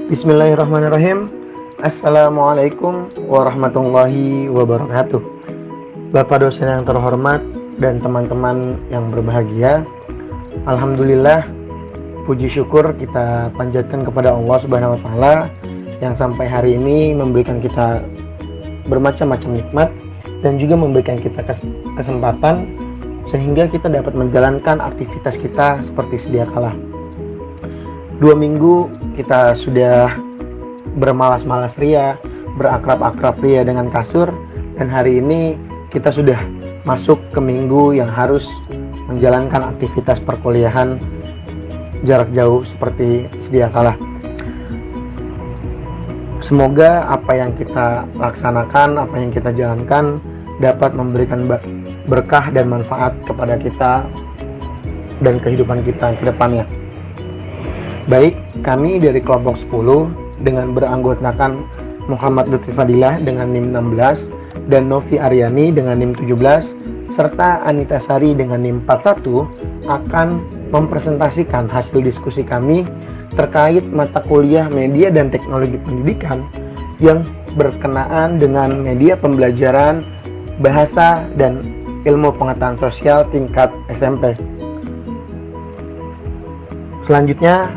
Bismillahirrahmanirrahim. Assalamualaikum warahmatullahi wabarakatuh. Bapak dosen yang terhormat dan teman-teman yang berbahagia, alhamdulillah, puji syukur kita panjatkan kepada Allah Subhanahu wa taala yang sampai hari ini memberikan kita bermacam-macam nikmat dan juga memberikan kita kesempatan sehingga kita dapat menjalankan aktivitas kita seperti sedia kala. 2 minggu kita sudah bermalas-malas ria, berakrab-akrab ria dengan kasur, dan hari ini kita sudah masuk ke minggu yang harus menjalankan aktivitas perkuliahan jarak jauh seperti sedia kala. Semoga apa yang kita laksanakan, apa yang kita jalankan dapat memberikan berkah dan manfaat kepada kita dan kehidupan kita ke depannya. Baik, kami dari kelompok 10 dengan beranggotakan Muhammad Lutfi Fadilah dengan NIM 16 dan Novi Aryani dengan NIM 17 serta Anita Sari dengan NIM 41 akan mempresentasikan hasil diskusi kami terkait mata kuliah media dan teknologi pendidikan yang berkenaan dengan media pembelajaran, bahasa, dan ilmu pengetahuan sosial tingkat SMP. Selanjutnya,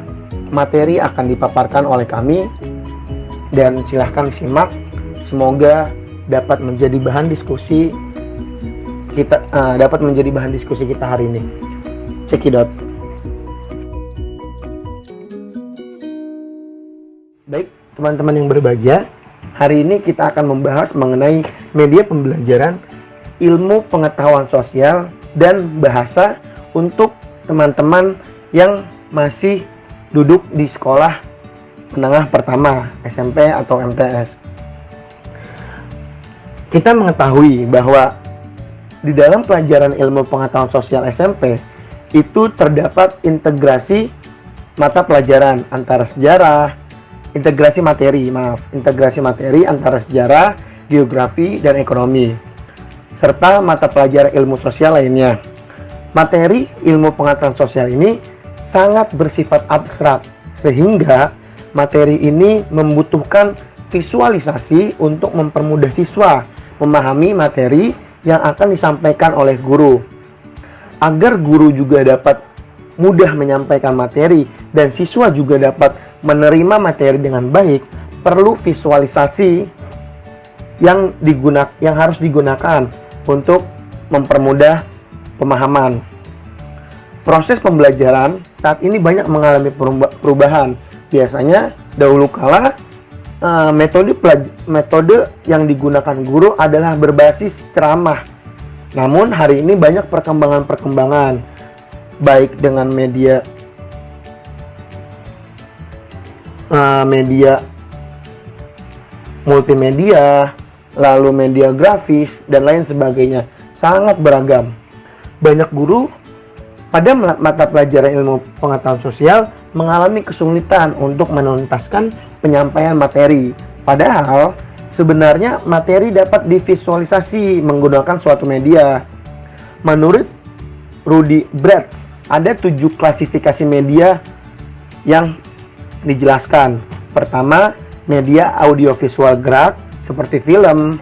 materi akan dipaparkan oleh kami dan silahkan disimak. Semoga dapat menjadi bahan diskusi kita hari ini. Cekidot. Baik, teman-teman yang berbahagia, hari ini kita akan membahas mengenai media pembelajaran, ilmu pengetahuan sosial, dan bahasa untuk teman-teman yang masih duduk di sekolah menengah pertama, SMP atau MTS. Kita mengetahui bahwa di dalam pelajaran ilmu pengetahuan sosial SMP itu terdapat integrasi mata pelajaran antara sejarah, integrasi materi antara sejarah, geografi, dan ekonomi, serta mata pelajaran ilmu sosial lainnya. Materi ilmu pengetahuan sosial ini sangat bersifat abstrak, sehingga materi ini membutuhkan visualisasi untuk mempermudah siswa memahami materi yang akan disampaikan oleh guru. Agar guru juga dapat mudah menyampaikan materi dan siswa juga dapat menerima materi dengan baik, perlu visualisasi yang harus digunakan untuk mempermudah pemahaman. Proses pembelajaran saat ini banyak mengalami perubahan. Biasanya dahulu kala metode yang digunakan guru adalah berbasis ceramah. Namun hari ini banyak perkembangan baik dengan media multimedia, lalu media grafis, dan lain sebagainya. Sangat beragam. Banyak guru pada mata pelajaran ilmu pengetahuan sosial mengalami kesulitan untuk menuntaskan penyampaian materi. Padahal sebenarnya materi dapat divisualisasi menggunakan suatu media. Menurut Rudy Bretz, ada 7 klasifikasi media yang dijelaskan. Pertama, media audiovisual gerak seperti film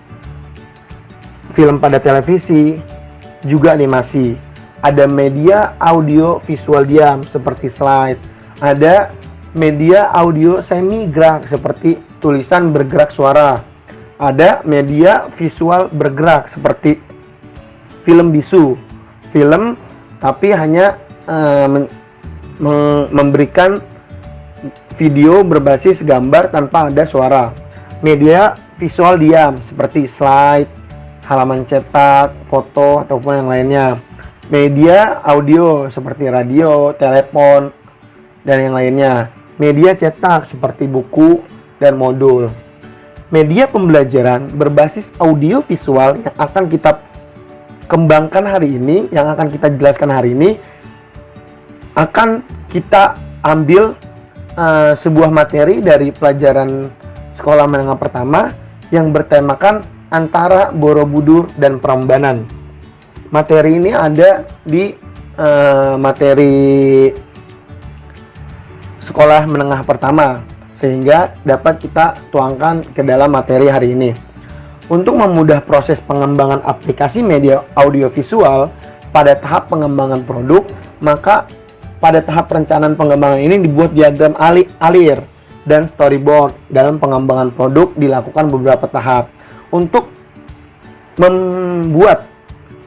pada televisi, juga animasi. Ada media audio visual diam seperti slide. Ada media audio semi gerak seperti tulisan bergerak suara. Ada media visual bergerak seperti film bisu. Film tapi hanya memberikan video berbasis gambar tanpa ada suara. Media visual diam seperti slide, halaman cetak, foto, ataupun yang lainnya. Media audio seperti radio, telepon, dan yang lainnya. Media cetak seperti buku dan modul. Media pembelajaran berbasis audio visual yang akan kita kembangkan hari ini, yang akan kita jelaskan hari ini, akan kita ambil sebuah materi dari pelajaran sekolah menengah pertama yang bertemakan antara Borobudur dan Prambanan. Materi ini ada di materi sekolah menengah pertama. sehingga dapat kita tuangkan ke dalam materi hari ini. Untuk memudah proses pengembangan aplikasi media audiovisual pada tahap pengembangan produk, maka pada tahap perencanaan pengembangan ini dibuat diagram alir dan storyboard. Dalam pengembangan produk dilakukan beberapa tahap. Untuk membuat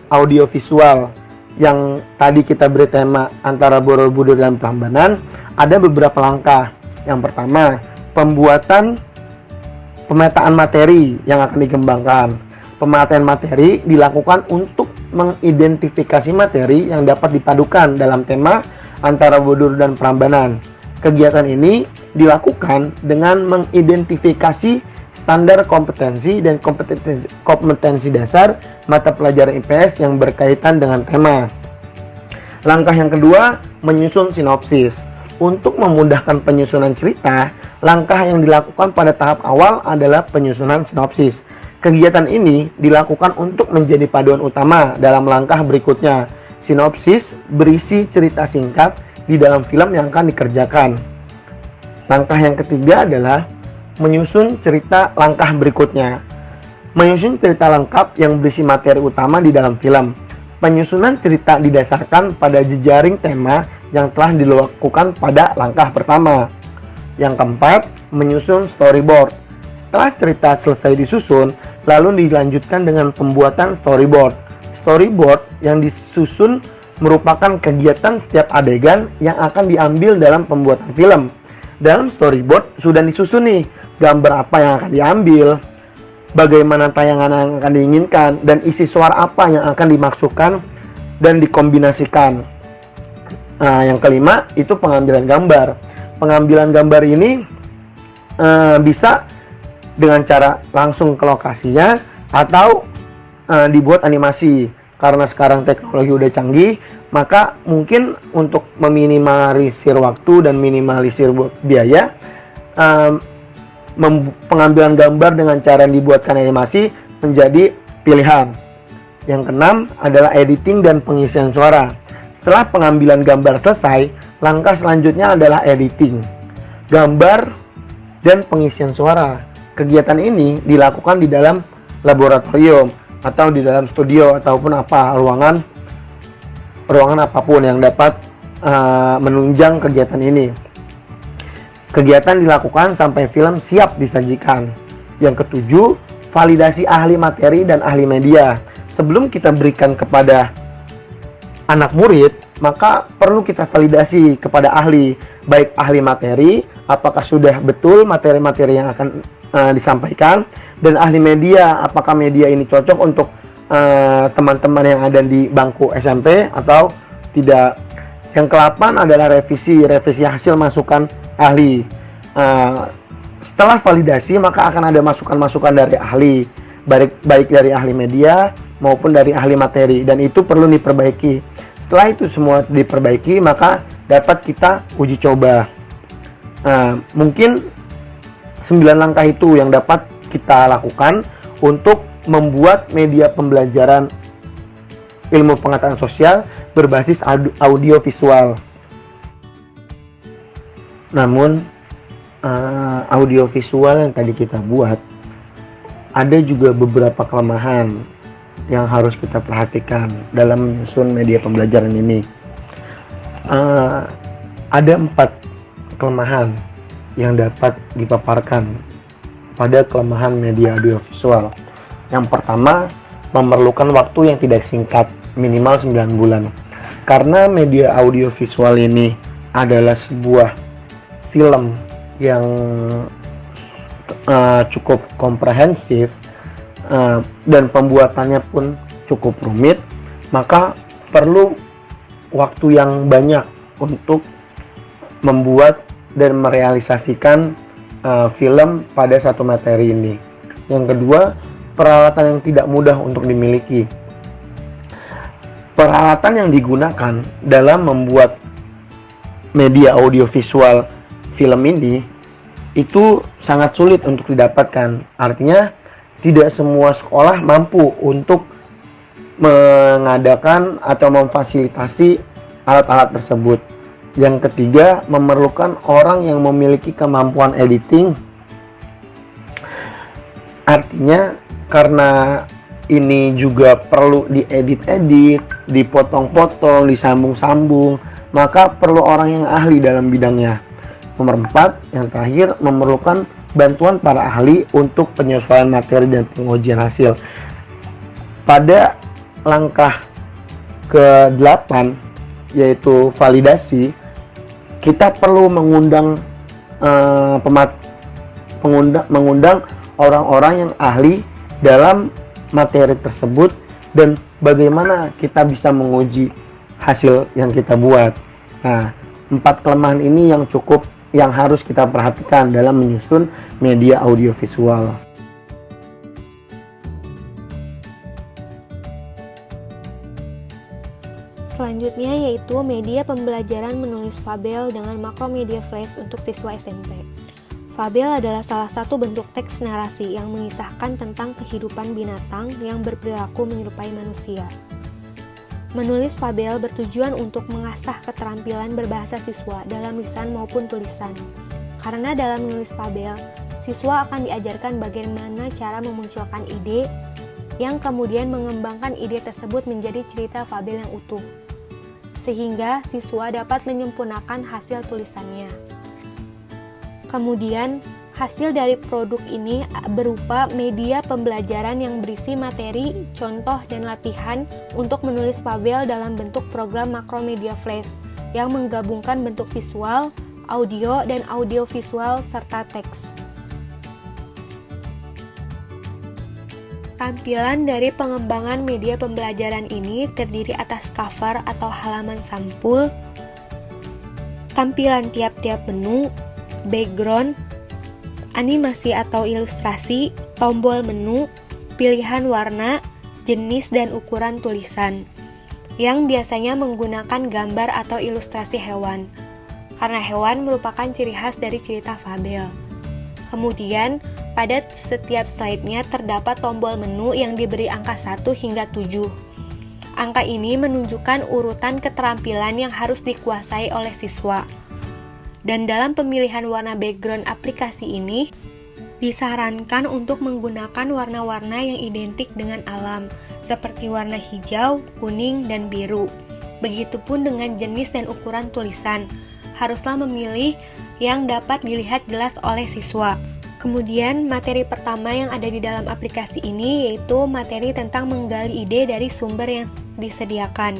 audiovisual yang tadi kita beri tema antara Borobudur dan Prambanan, ada beberapa langkah. Yang pertama, pemetaan materi yang akan dikembangkan. Pemetaan materi dilakukan untuk mengidentifikasi materi yang dapat dipadukan dalam tema antara Borobudur dan Prambanan. Kegiatan ini dilakukan dengan mengidentifikasi standar kompetensi dan kompetensi dasar mata pelajaran IPS yang berkaitan dengan tema. Langkah yang kedua, menyusun sinopsis. Untuk memudahkan penyusunan cerita, langkah yang dilakukan pada tahap awal adalah penyusunan sinopsis. Kegiatan ini dilakukan untuk menjadi paduan utama dalam langkah berikutnya. Sinopsis berisi cerita singkat di dalam film yang akan dikerjakan. Langkah yang ketiga adalah menyusun cerita langkah berikutnya. Menyusun cerita lengkap yang berisi materi utama di dalam film. Penyusunan cerita didasarkan pada jejaring tema yang telah dilakukan pada langkah pertama. Yang keempat, menyusun storyboard. Setelah cerita selesai disusun, lalu dilanjutkan dengan pembuatan storyboard. Storyboard yang disusun merupakan kegiatan setiap adegan yang akan diambil dalam pembuatan film. Dalam storyboard sudah disusun nih, gambar apa yang akan diambil, bagaimana tayangan yang akan diinginkan, dan isi suara apa yang akan dimasukkan dan dikombinasikan. Nah, yang kelima itu pengambilan gambar. Pengambilan gambar ini bisa dengan cara langsung ke lokasinya atau dibuat animasi. Karena sekarang teknologi udah canggih, maka mungkin untuk meminimalisir waktu dan minimalisir biaya, pengambilan gambar dengan cara dibuatkan animasi menjadi pilihan. Yang keenam adalah editing dan pengisian suara. Setelah pengambilan gambar selesai, langkah selanjutnya adalah editing gambar dan pengisian suara. Kegiatan ini dilakukan di dalam laboratorium atau di dalam studio ataupun ruangan apapun yang dapat menunjang kegiatan ini. Kegiatan dilakukan sampai film siap disajikan. Yang ketujuh, validasi ahli materi dan ahli media. Sebelum kita berikan kepada anak murid, maka perlu kita validasi kepada ahli, baik ahli materi, apakah sudah betul materi-materi yang akan disampaikan, dan ahli media, apakah media ini cocok untuk teman-teman yang ada di bangku SMP atau tidak. Yang ke-8 adalah revisi hasil masukan ahli. Setelah validasi, maka akan ada masukan-masukan dari ahli, baik dari ahli media maupun dari ahli materi, dan itu perlu diperbaiki. Setelah itu semua diperbaiki, maka dapat kita uji coba. Mungkin 9 langkah itu yang dapat kita lakukan untuk membuat media pembelajaran ilmu pengetahuan sosial berbasis audio visual. Namun audio visual yang tadi kita buat ada juga beberapa kelemahan yang harus kita perhatikan dalam menyusun media pembelajaran ini. Ada 4 kelemahan yang dapat dipaparkan pada kelemahan media audiovisual. Yang pertama, memerlukan waktu yang tidak singkat, minimal 9 bulan. Karena media audiovisual ini adalah sebuah film yang cukup komprehensif, dan pembuatannya pun cukup rumit, maka perlu waktu yang banyak untuk membuat dan merealisasikan film pada satu materi ini. Yang kedua, peralatan yang tidak mudah untuk dimiliki. Peralatan yang digunakan dalam membuat media audiovisual film ini itu sangat sulit untuk didapatkan. Artinya tidak semua sekolah mampu untuk mengadakan atau memfasilitasi alat-alat tersebut. Yang ketiga, memerlukan orang yang memiliki kemampuan editing. Artinya karena ini juga perlu diedit-edit, dipotong-potong, disambung-sambung, maka perlu orang yang ahli dalam bidangnya. Nomor 4, yang terakhir, memerlukan bantuan para ahli untuk penyesuaian materi dan pengujian hasil. Pada langkah ke-8, yaitu validasi, kita perlu mengundang orang-orang yang ahli dalam materi tersebut dan bagaimana kita bisa menguji hasil yang kita buat. Nah, 4 kelemahan ini yang harus kita perhatikan dalam menyusun media audiovisual. Selanjutnya yaitu media pembelajaran menulis fabel dengan makromedia flash untuk siswa SMP. Fabel adalah salah satu bentuk teks narasi yang mengisahkan tentang kehidupan binatang yang berperilaku menyerupai manusia. Menulis fabel bertujuan untuk mengasah keterampilan berbahasa siswa dalam lisan maupun tulisan. Karena dalam menulis fabel, siswa akan diajarkan bagaimana cara memunculkan ide, yang kemudian mengembangkan ide tersebut menjadi cerita fabel yang utuh, sehingga siswa dapat menyempurnakan hasil tulisannya. Kemudian, hasil dari produk ini berupa media pembelajaran yang berisi materi, contoh, dan latihan untuk menulis fabel dalam bentuk program makromedia flash yang menggabungkan bentuk visual, audio, dan audiovisual serta teks. Tampilan dari pengembangan media pembelajaran ini terdiri atas cover atau halaman sampul, tampilan tiap-tiap menu, background, animasi atau ilustrasi, tombol menu, pilihan warna, jenis dan ukuran tulisan, yang biasanya menggunakan gambar atau ilustrasi hewan, karena hewan merupakan ciri khas dari cerita fabel. Kemudian, pada setiap slide-nya terdapat tombol menu yang diberi angka 1 hingga 7. Angka ini menunjukkan urutan keterampilan yang harus dikuasai oleh siswa. Dan dalam pemilihan warna background aplikasi ini, disarankan untuk menggunakan warna-warna yang identik dengan alam, seperti warna hijau, kuning, dan biru. Begitupun dengan jenis dan ukuran tulisan, haruslah memilih yang dapat dilihat jelas oleh siswa. Kemudian, materi pertama yang ada di dalam aplikasi ini yaitu materi tentang menggali ide dari sumber yang disediakan.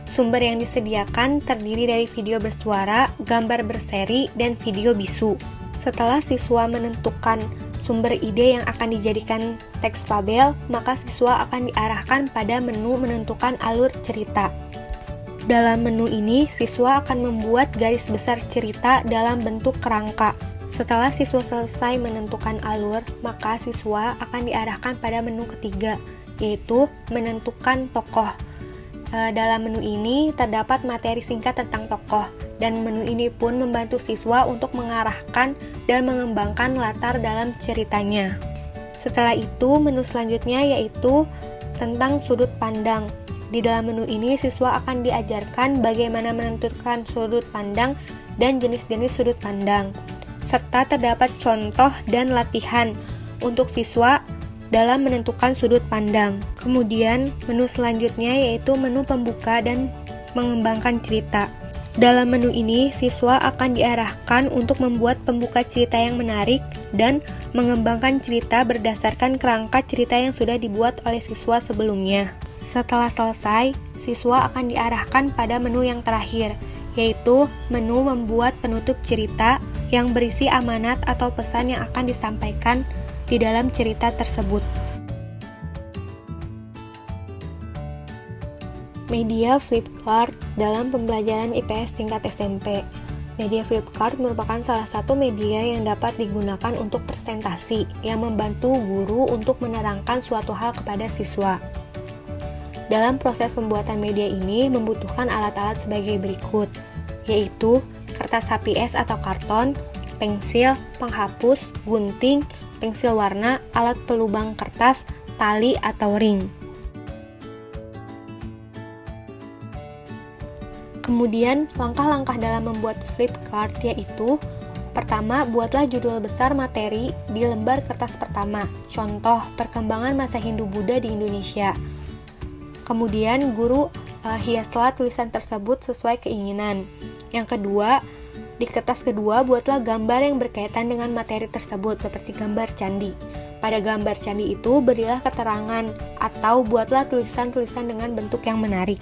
Sumber yang disediakan terdiri dari video bersuara, gambar berseri, dan video bisu. Setelah siswa menentukan sumber ide yang akan dijadikan teks fabel, maka siswa akan diarahkan pada menu menentukan alur cerita. Dalam menu ini, siswa akan membuat garis besar cerita dalam bentuk kerangka. Setelah siswa selesai menentukan alur, maka siswa akan diarahkan pada menu ketiga, yaitu menentukan tokoh. Dalam menu ini terdapat materi singkat tentang tokoh, dan menu ini pun membantu siswa untuk mengarahkan dan mengembangkan latar dalam ceritanya. Setelah itu, menu selanjutnya yaitu tentang sudut pandang. Di dalam menu ini, siswa akan diajarkan bagaimana menentukan sudut pandang dan jenis-jenis sudut pandang, serta terdapat contoh dan latihan untuk siswa dalam menentukan sudut pandang. Kemudian, menu selanjutnya yaitu menu pembuka dan mengembangkan cerita. Dalam menu ini, siswa akan diarahkan untuk membuat pembuka cerita yang menarik dan mengembangkan cerita berdasarkan kerangka cerita yang sudah dibuat oleh siswa sebelumnya. Setelah selesai, siswa akan diarahkan pada menu yang terakhir, yaitu menu membuat penutup cerita yang berisi amanat atau pesan yang akan disampaikan di dalam cerita tersebut. Media flipchart dalam pembelajaran IPS tingkat SMP. Media flipchart merupakan salah satu media yang dapat digunakan untuk presentasi yang membantu guru untuk menerangkan suatu hal kepada siswa. Dalam proses pembuatan media ini membutuhkan alat-alat sebagai berikut, yaitu kertas HPS atau karton, pensil, penghapus, gunting, pensil warna, alat pelubang kertas, tali atau ring. Kemudian, langkah-langkah dalam membuat flip chart yaitu: pertama, buatlah judul besar materi di lembar kertas pertama. Contoh, perkembangan masa Hindu-Buddha di Indonesia. Kemudian, guru hiaslah tulisan tersebut sesuai keinginan. Yang kedua, di kertas kedua, buatlah gambar yang berkaitan dengan materi tersebut, seperti gambar candi. Pada gambar candi itu, berilah keterangan atau buatlah tulisan-tulisan dengan bentuk yang menarik.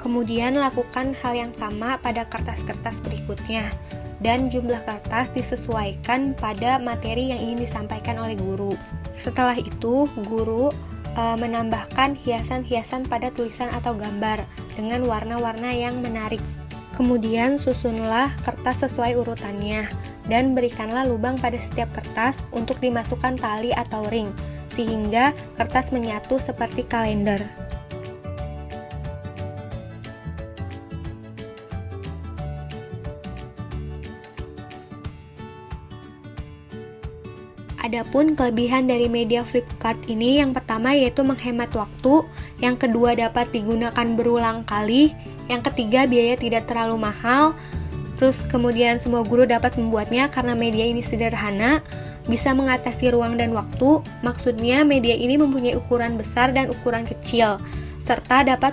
Kemudian lakukan hal yang sama pada kertas-kertas berikutnya, dan jumlah kertas disesuaikan pada materi yang ingin disampaikan oleh guru. Setelah itu, guru menambahkan hiasan-hiasan pada tulisan atau gambar dengan warna-warna yang menarik. Kemudian susunlah kertas sesuai urutannya, dan berikanlah lubang pada setiap kertas untuk dimasukkan tali atau ring, sehingga kertas menyatu seperti kalender. Adapun kelebihan dari media flip chart ini, yang pertama yaitu menghemat waktu, yang kedua dapat digunakan berulang kali, yang ketiga biaya tidak terlalu mahal, terus kemudian semua guru dapat membuatnya karena media ini sederhana, bisa mengatasi ruang dan waktu. Maksudnya media ini mempunyai ukuran besar dan ukuran kecil, serta dapat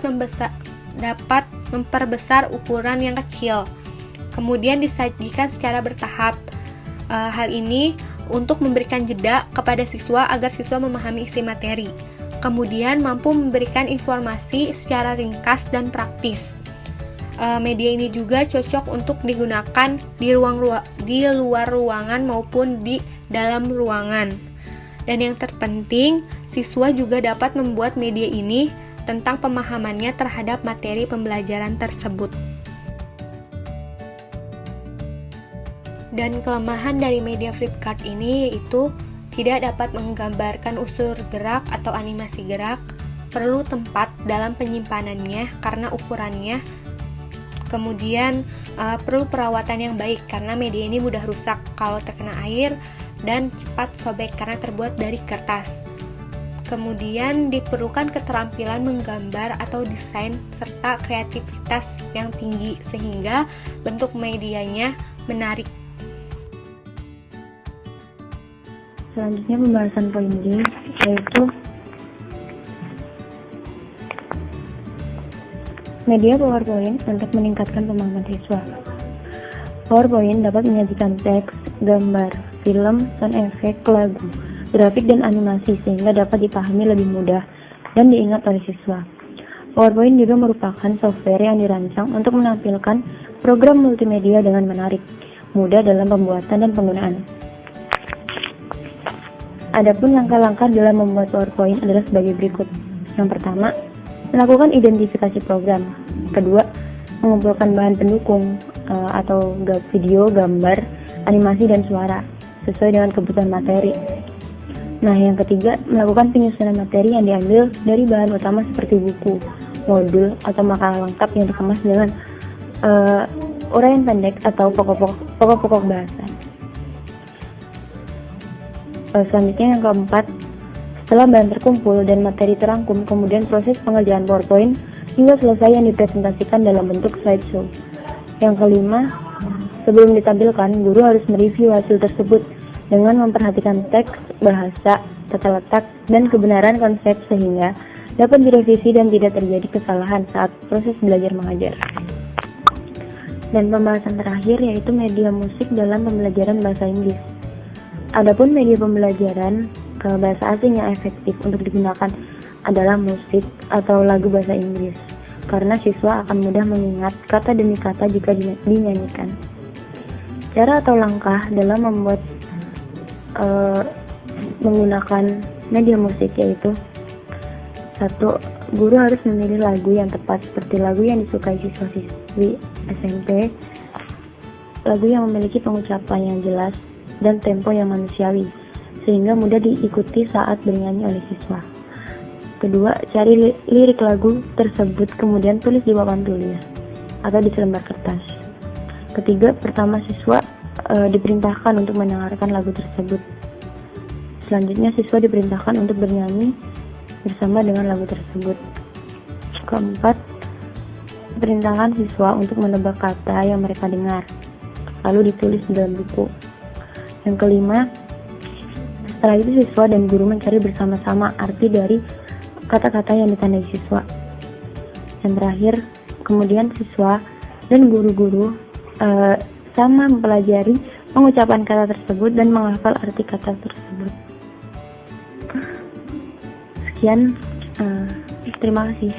memperbesar ukuran yang kecil. Kemudian disajikan secara bertahap. Hal ini untuk memberikan jeda kepada siswa agar siswa memahami isi materi. Kemudian mampu memberikan informasi secara ringkas dan praktis. Media ini juga cocok untuk digunakan di luar ruangan maupun di dalam ruangan. Dan yang terpenting, siswa juga dapat membuat media ini tentang pemahamannya terhadap materi pembelajaran tersebut. Dan kelemahan dari media flip chart ini yaitu tidak dapat menggambarkan unsur gerak atau animasi gerak, perlu tempat dalam penyimpanannya karena ukurannya, kemudian perlu perawatan yang baik karena media ini mudah rusak kalau terkena air, dan cepat sobek karena terbuat dari kertas. Kemudian diperlukan keterampilan menggambar atau desain serta kreativitas yang tinggi sehingga bentuk medianya menarik. Selanjutnya pembahasan poin D, yaitu media PowerPoint untuk meningkatkan pemahaman siswa. PowerPoint dapat menyajikan teks, gambar, film, sound effect, lagu, grafik, dan animasi sehingga dapat dipahami lebih mudah dan diingat oleh siswa. PowerPoint juga merupakan software yang dirancang untuk menampilkan program multimedia dengan menarik, mudah dalam pembuatan dan penggunaan. Adapun langkah-langkah dalam membuat PowerPoint adalah sebagai berikut. Yang pertama, melakukan identifikasi program. Kedua, mengumpulkan bahan pendukung atau video, gambar, animasi, dan suara sesuai dengan kebutuhan materi. Nah, yang ketiga, melakukan penyusunan materi yang diambil dari bahan utama seperti buku, modul, atau makalah lengkap yang dikemas dengan uraian pendek atau pokok-pokok bahasa. Selanjutnya yang keempat, setelah bahan terkumpul dan materi terangkum, kemudian proses pengerjaan PowerPoint hingga selesai yang dipresentasikan dalam bentuk slideshow. Yang kelima, sebelum ditampilkan, guru harus mereview hasil tersebut dengan memperhatikan teks, bahasa, tata letak, dan kebenaran konsep sehingga dapat direvisi dan tidak terjadi kesalahan saat proses belajar mengajar. Dan pembahasan terakhir yaitu media musik dalam pembelajaran bahasa Inggris. Adapun media pembelajaran bahasa asing yang efektif untuk digunakan adalah musik atau lagu bahasa Inggris, karena siswa akan mudah mengingat kata demi kata jika dinyanyikan. Cara atau langkah dalam membuat menggunakan media musik yaitu: 1. Guru harus memilih lagu yang tepat seperti lagu yang disukai siswa-siswi SMP, lagu yang memiliki pengucapan yang jelas dan tempo yang manusiawi, sehingga mudah diikuti saat bernyanyi oleh siswa. Kedua, cari lirik lagu tersebut kemudian tulis di papan tulis atau di selembar kertas. Ketiga, pertama siswa diperintahkan untuk mendengarkan lagu tersebut. Selanjutnya siswa diperintahkan untuk bernyanyi bersama dengan lagu tersebut. Keempat, perintahkan siswa untuk menebak kata yang mereka dengar, lalu ditulis di dalam buku. Yang kelima, setelah itu siswa dan guru mencari bersama-sama arti dari kata-kata yang ditandai siswa. Yang terakhir, kemudian siswa dan guru-guru sama mempelajari pengucapan kata tersebut dan menghafal arti kata tersebut. Sekian, terima kasih.